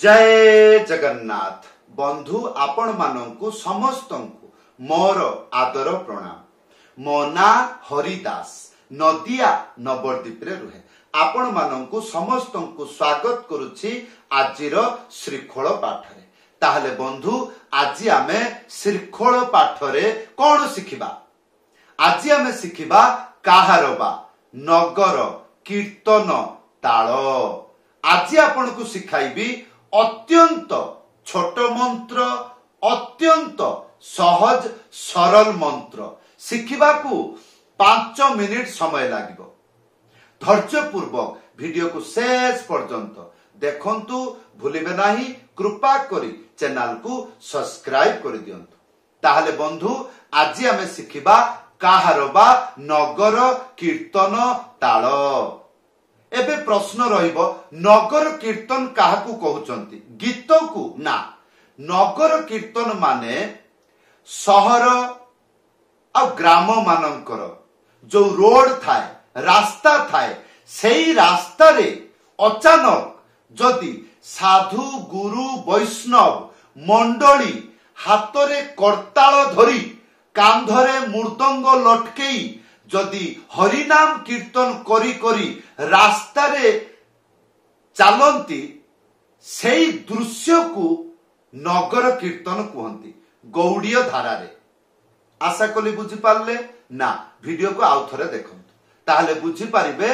जय जगन्नाथ बंधु आपण मानंकु समस्तंकु मोर आदर प्रणाम। मो ना हरिदास नदिया नवद्वीप रे रुहे आपण मानंकु समस्तंकु स्वागत करुछि आजिर श्रीखोल पाठ रे। ताहले बंधु आजि आमे श्रीखोल पाठ रे कोन सिखिबा? आजि आमे सिखिबा काहारबा नगर कीर्तन ताल। आजि आपनकु सिखाइबी अत्यंत छोट मंत्र, अत्यंत सहज सरल मंत्र शिखिबाकू 5 मिनिट समय लागिबो। धैर्य पूर्वक वीडियो को शेष पर्यंत देखंतु, भूलिबे नाही। कृपा करी चैनल को सब्सक्राइब कर दियंतु। ताहले बंधु आजि आमे शिखिबा काहारबा नगर कीर्तन ताल। एबे प्रश्न रहिबो, नगर कीर्तन काहाकू कहउचंती? गीत को ना। नगर कीर्तन माने सहर आ ग्राम मानंकर जो रोड थाए, रास्ता थाए, सेई रास्ता रे अचानक जदि साधु गुरु वैष्णव मंडली हातरे करताल धरी कांधरे मृदंग लटकेई जदि हरिनाम कीर्तन करी करी रास्ता रे चलती, सेई दृश्य को नगर कीर्तन कहती गौड़ीय धारा रे। आशा कली बुझी पारले ना? वीडियो को आउ थरे देखंतु, ताहले बुझी पारिबे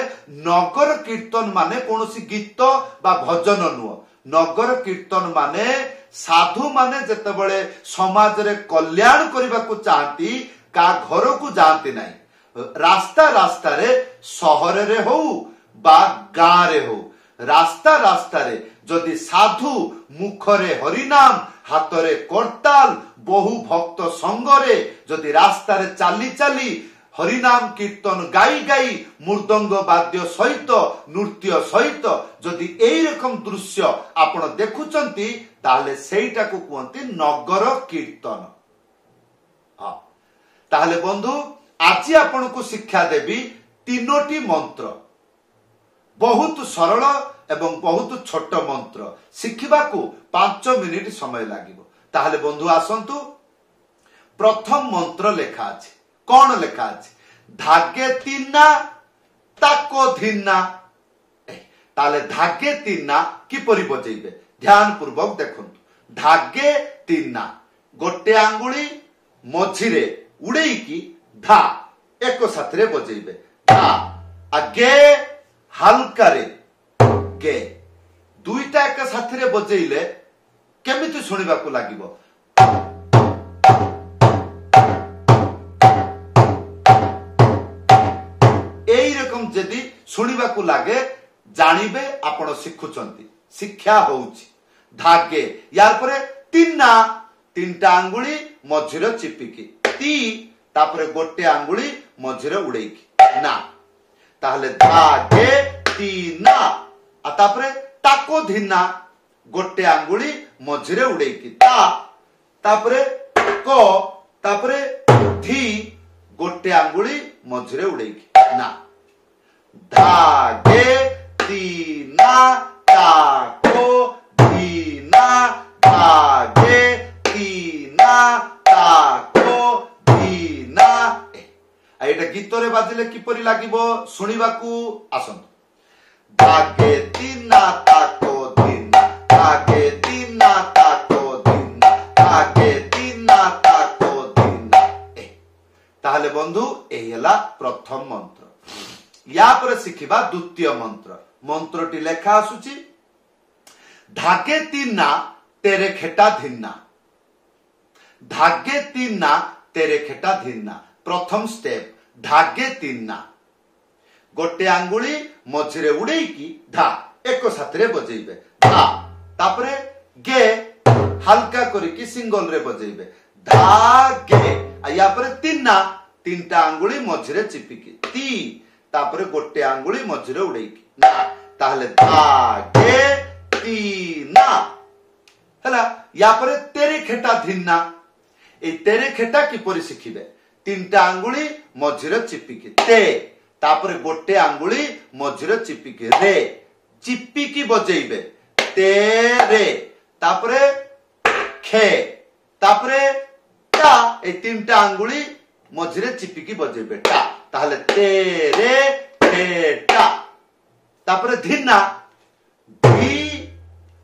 नगर कीर्तन माने कोनोसी गीत बा भजन नुह। नगर कीर्तन माने साधु माने जेतेबेले समाज रे कल्याण करबा को चाहती का घर को जाती नहीं, रास्ता रास्ता रे सहर रे हो बा गाँ रे हो, रास्ता रास्ता रे जदि साधु मुखरे हरिनाम हातरे करताल बहु भक्त संगरे जदि रास्ता रे चाली चाली हरिनाम कीर्तन गाई गाई मृदंग वाद्य सहित नृत्य सहित जदि एई रकम दृश्य आपण देखुचंती, ताहले सेईटा को कहंती नगर कीर्तन। हां, ताहले बंधु आज आपण को शिक्षा देवी 3टी मंत्र, बहुत सरल एवं बहुत छोट मंत्र शिखिबा को 5 मिनिट समय लागिबो। ताहले बंधु आसंतु, प्रथम मंत्र लेखा अछि। कौन लेखा अछि? धागे तीना ताको धिना। ताले धागे तीना किपरि बजेइबे? ध्यान पूर्वक देखंतु। धागे तीना गोटे आंगुली मझिरे उड़ेई की धा एक साथरे बजेइबे। धा आगे हल्का रे गे दुईटा एक साथरे बजेइले केमिति सुनिबा को लागिबो? एई रकम जदि सुनिबा को लागे जानिबे आपण शिखुचंती, शिक्षा होउची। धागे यार परे तीना, तीनटा आंगुली मझिरे चिपिकी, ती तापरे गोटे आंगुली मझिरे उड़ेकी ना। ताहले धागे तीना आ तापरे ताको धिना गोटे आंगुली मझिरे उड़ेकी ता, तापरे को, तापरे धी गोटे आंगुली मझिरे उड़ेकी ना। धागे तीना ताको धीना, धागे तीना ताको धीना। एटा गीत रे बाजिले किपरि लागिबो सुनिबा को आसंतु। धागे तीना ताको धीना, धागे तीना ताको धीना, धागे तीना ताको धीना। ताहले बंधु एही हला प्रथम मंत्र। या पर शिखिबा द्वितीय मंत्र। मंत्रटी लेखा आसुची, धागे तीना तेरे खेटा धिन्ना। धागे तीना तेरे खेटा धिन्ना। प्रथम स्टेप धागे तीना, गोटे आंगुली मझिरे उड़ेई की धा एक साथरे बजेइबे। धा तापरे गे हल्का करिकी सिंगल रे बजेइबे। धागे या पर तीना, तीनटा आंगुली मझिरे चिपिकी, ती तापरे गोटे आंगुली मझिरे उड़ेइकी ना। ताहले धागे तीना हला। या पर तेरे खेटा धिन्ना। ए तेरे खेटा किपरि शिखिबे? तीनटा आंगुली मझिरे चिपिकी ते, तापरे गोटे आंगुली मझिरे चिपिकी रे, चिपिकी बजेइबे। तेरे तापरे खे तापरे टा ए तीनटा आंगुली मझिरे चिपिकी बजेबे टा ताहले तेरे खेटा तापरे धिना धी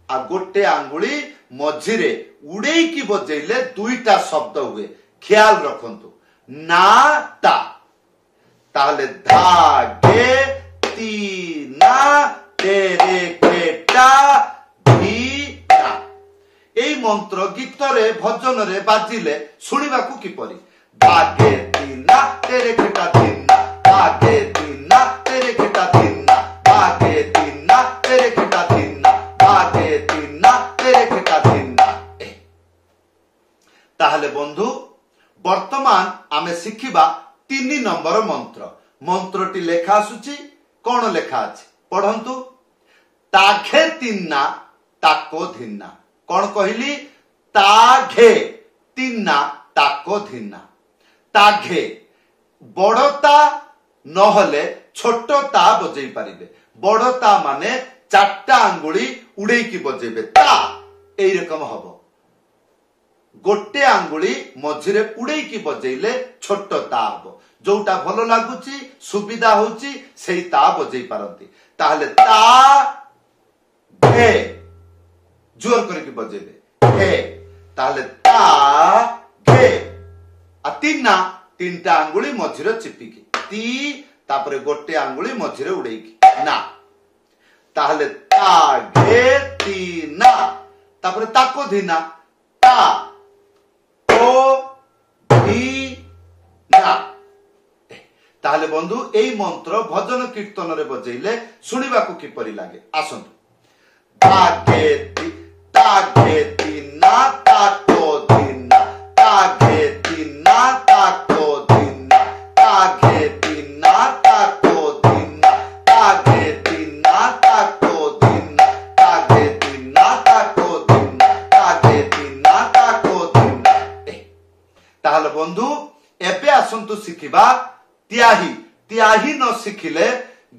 आ गोटे आंगुली मझिरे उड़ेई की बजेइले दुईटा शब्द हुए ख्याल रखंतु ना ता ताहले धागे तीना तेरे खेटा धीना एई मंत्र गीतरे भजनरे बाजिले सुनिबाकू किपरि धागे तीना तेरे खेटा धीना धागे तीना तेरे खेटा धीना धागे तीना तेरे खेटा धीना धागे तीना तेरे खेटा धीना ताहले बंधु वर्तमान आमे शिखिबा 3 नंबर मंत्र मंत्रटी लेखा आसुची कौन लेखा अछि पढ़ंतु ताघे तीना ताको धिना कौन कहली ताघे तीना ताको धिना ताघे बड़ता नहले छोटता बजेई पारिबे बड़ता माने चारटा आंगुली उड़ेई की बजेबे ता एई रकम हबो गोटे आंगुली मझिरे उड़ेई की बजेइले छोट ता हबो जोटा भलो लागुची सुविधा होची सेई ता बजेई पारंती ताहले ता घे जोर करके बजेबे घे ताहले ता घे आ तीनटा आंगुली मझिरे चिपिकी ती तापरे गोटे आंगुली मझिरे उड़ेईकी ना ताहले ता घे तीना तापरे ताको धीना ता ओ धी ना ताहले बंधु एई मंत्र भजन कीर्तन रे बजेइले सुनिबाकू किपरि लागे आसंतु ताघे तीना ताको धीना ताघे तीना ताको धीना ताघे तीना ताको धीना ताघे तीना ताको धीना ताघे तीना ताको धीना ताघे तीना ताको धीना ताहले बंधु एबे आसंतु शिखिबा त्याही त्याही न शिखिले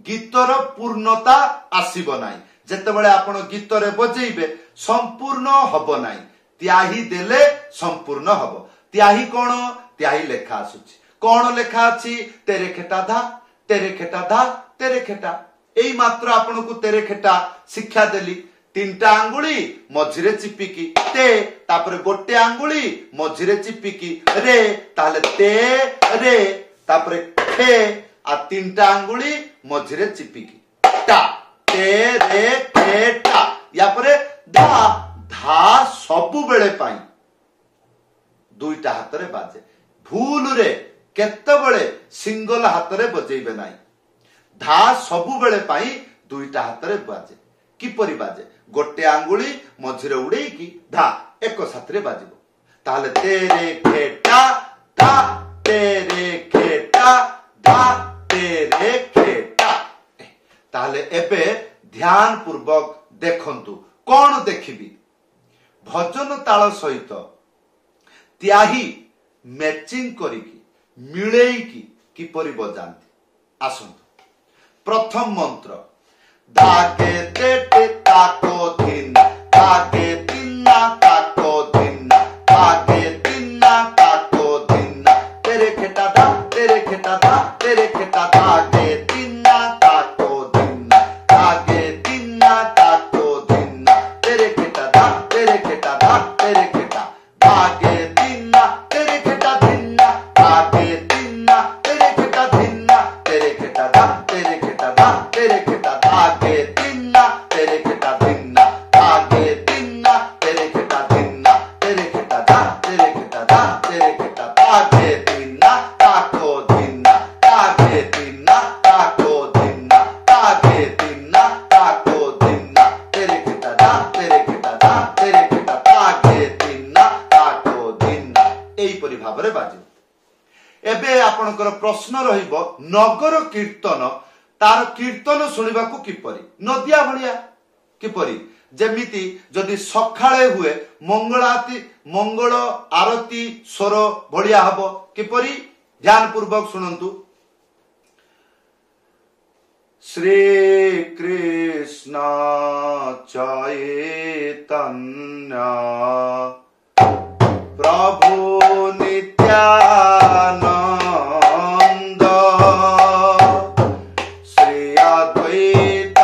गीतर पूर्णता आसीब नाही जेतेबेले आपण गीतरे बजेइबे संपूर्ण हबो नाही त्याही देले संपूर्ण हबो त्याही कोन त्याही लेखा आसुची कोन लेखा अछि तेरे खेटा धा तेरे खेटा धा तेरे खेटा एई मात्र आपण को तेरे खेटा शिक्षा देली तीनटा आंगुली मझिरे चिपिकी ते तापर गोटे आंगुली मझिरे चिपिकी रे ताले ते रे तापरे खे आ तीनटा आंगुली मझिरे चिपिकी टा ते रे खे टा या परे धा धा सबु बेले पाई दुईटा हाथ रे बाजे भूल रे केते बेले सिंगल हाथ रे बजेइबे नाही धा सबु बेले पाई दुईटा हाथ रे बाजे किपरि बाजे गोटे आंगुली मझिरे उड़ेई की धा एक साथ रे बाजिबो ताले तेरे खेटा धा तेरे खेटा धा तेरे खेटा ताले एबे ध्यान पूर्वक देखंतु कौन देखिबी भजन ताल सहित त्याही मैचिंग करिकी मिलेईकी किपरि बजांती आसंतु प्रथम मंत्र धागे तेटे ताको धीना धागे तीना ताको धीना धागे तीना ताको धीना तेरे खेटा धा तेरे खेटा धा तेरे खेटा धागे तीना ताको धीना धागे तीना ताको धीना तेरे खेटा धा तेरे खेटा धा तेरे खेटा धागे तीना तेरे खेटा धीना धागे तीना तेरे खेटा धीना तेरे खेटा धा तेरे खेटा धा तेरे खेटा धागे तीना तेरे खेटा धीना धागे तीना तेरे खेटा धीना तेरे खेटा धा तेरे खेटा धा तेरे खेटा धागे तीना ताको धीना धागे तीना ताको धीना धागे तीना ताको धीना तेरे खेटा धा तेरे खेटा धा तेरे खेटा धागे तीना ताको धीना एई परि भाबरे बाजे एबे आपनकर प्रश्न रहिबो नगर कीर्तन तार कीर्तन सुनिबाकू किपरि नदिया भलिया किपरि जेमिति जदि सखाळे हुए मंगल आरती स्वर भलिया हबो किपरि ध्यान पूर्वक सुनंतु श्री कृष्ण चैतन्य प्रभु नित्यानंद श्री अद्वैत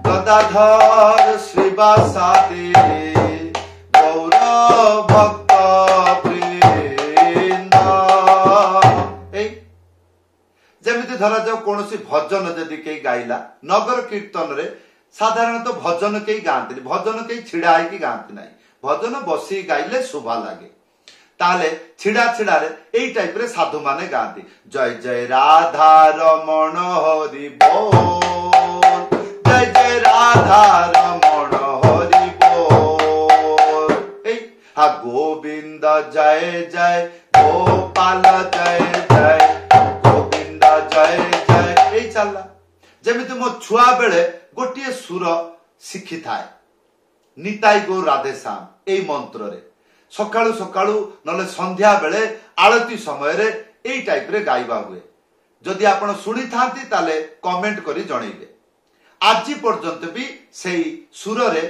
गदाधर श्रीवासादि गौर भक्त वृंद। जमिति धरा जाओ कौन भजन जदि कई गाइला नगर कीर्तन रे साधारणतः भजन कई गांती भजन कई छिड़ा है गांती ना भजन बसी गाइले शोभा लगे ताले छिड़ा छिड़ा रे एई टाइप रे साधु माने गांती जय जय राधा रमण हरि बोल जय जय राधा रमण हरि बोल हा गोविंद जय जय गोपाल जय जय गोविंद जय जय एई चलला जेमिति मो छुआ बेले गोटिए सुर शिखी थाए निताई गो राधे श्याम एई मंत्र रे सकाळु सकाळु नले संध्या बेले आळती समय रे एई टाइप रे गाइबा हुए जदि आपण सुनी थांती ताले कमेंट करी जणैबे आज पर्यंत भी सेई सुर रे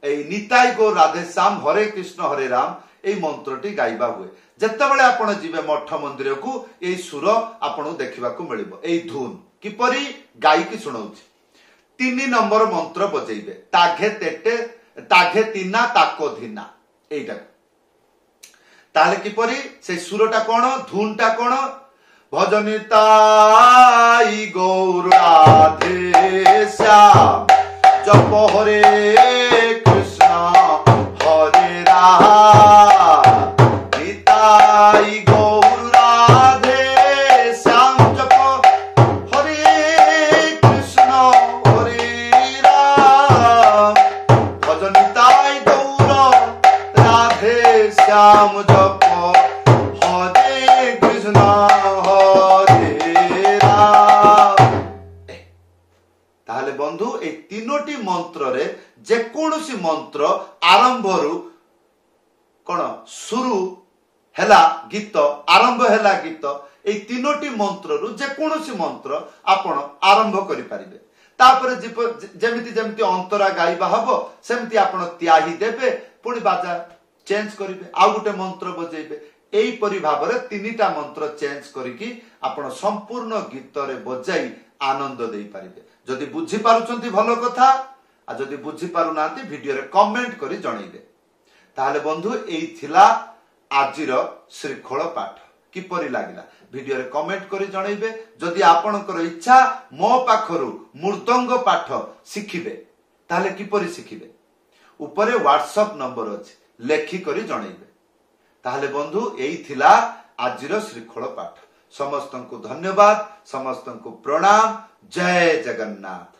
एई निताई गो राधे श्याम हरे कृष्ण हरे राम एई मंत्रटी गाइबा हुए जेतेबेले आपण जिवे मठ मंदिर को एई सुर आपण देखिबा को मिलिबो एई धुन किपरि गाई की सुनाउछि 3 नंबर मंत्र बजेइबे ताघे तेटे ताघे तीना ताको धीना एइटा ताले किपरि से सुरटा कोन धुनटा कोन भजनिताई गौर राधे श्याम जप हरे कृष्ण हरे राम निताई गौर राधे श्याम जप हरे कृष्ण हरे राम भजनिताई गौर राधे श्याम जप हरे कृष्ण हरे राम। ताहले बंधु ए तीनोटी मंत्र रे जेकोसी मंत्र आरंभ रु कोन शुरू हेला गीत आरंभ हेला गीत ए तीनोटी मंत्र रु जेकोसी मंत्र आपण आरंभ करि परिबे तापरे जेमिति जेमिति अंतरा गाइबा हबो सेमिति आपण त्याही देबे पुणी बाजा चेंज करिवे आ गुटे मंत्र बजेइबे एई परि भाबरे तीनिटा मंत्र चेंज करिकि आपण संपूर्ण गीत रे बजाई आनंद देई परिबे जदि बुझी पारुचंती भलो कथा आ जदि बुझी पारु नांती वीडियो रे कमेंट करी जणैबे ताहले बंधु एई थिला आजिर श्रीखोल पाठ किपरि लागिला वीडियो रे कमेंट करी जणैबे जदि आपनकर इच्छा मो पाखरु मृदंग पाठ शिखिबे ताहले किपरि शिखिबे ऊपरे व्हाट्सएप नंबर अछि लेखि करी जणैबे ताहले बंधु एई थिला आजिर श्रीखोल पाठ समस्तंकु धन्यवाद समस्तंकु प्रणाम जय जगन्नाथ।